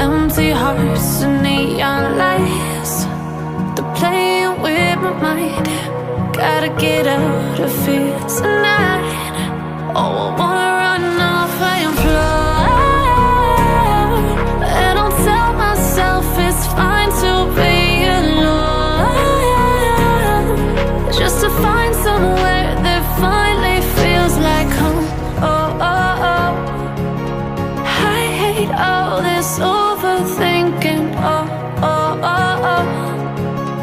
Empty hearts and neon lights, they're playing with my mind. Gotta get out of here tonight. Oh, I wanna run off and fly, and I'll tell myself it's fine to be alone, just to find somewhere that finally feels like home. Oh, oh, oh. I hate all this overthinking. Oh, oh, oh, oh.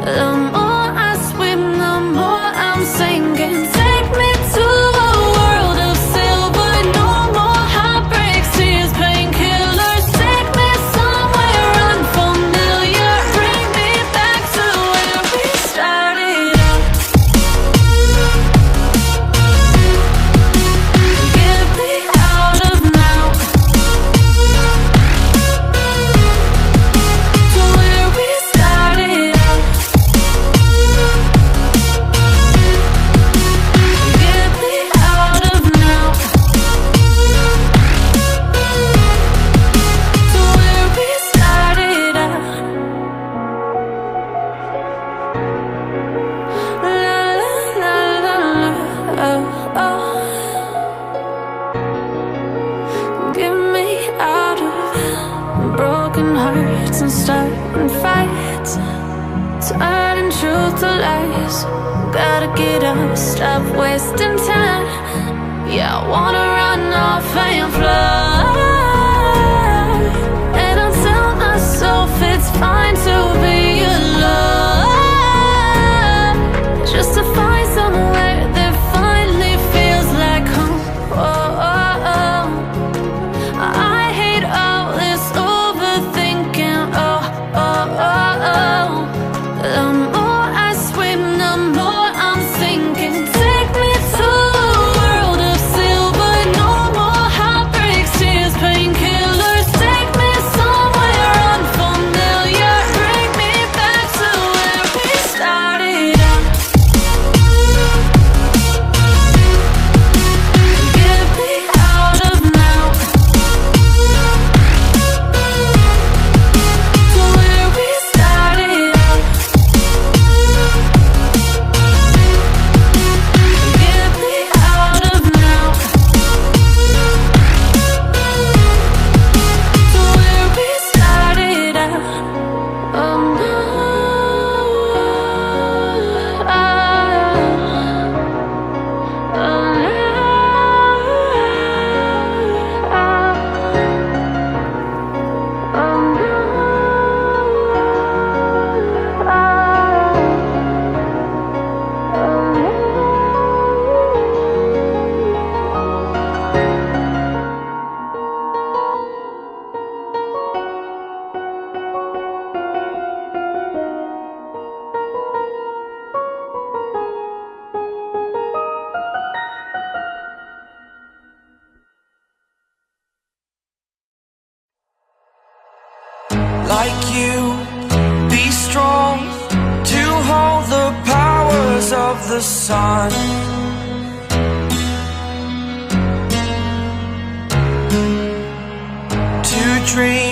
The more I swim, the more I'm sinking. Take me to a world of silver. No more heartbreaks, tears, painkillers. Take me somewhere unfamiliar. Bring me back to where we started out. Get me out of now, to where we started out. Get me out of now, to where we started out. La la la la la, oh, oh. Get me out of broken hearts and starting fights, turning truth to lies. Gotta get up, stop wasting time. Yeah, I wanna run off and fly, and I'll tell myself it's fine to be alone, just to find somewhere that finally feels like home. Oh, oh, oh. I hate all this overthinking. Oh, oh, oh, oh. The more I swim, the more I'm sinking. Take me to a world of silver. No more heartbreaks, tears, painkillers. Take me somewhere unfamiliar. Bring me back to where we started out. Get me out of now, to where we started out. Get me out of now, to where we started out. Oh no, oh like you, be strong to hold the powers of the sun. To dream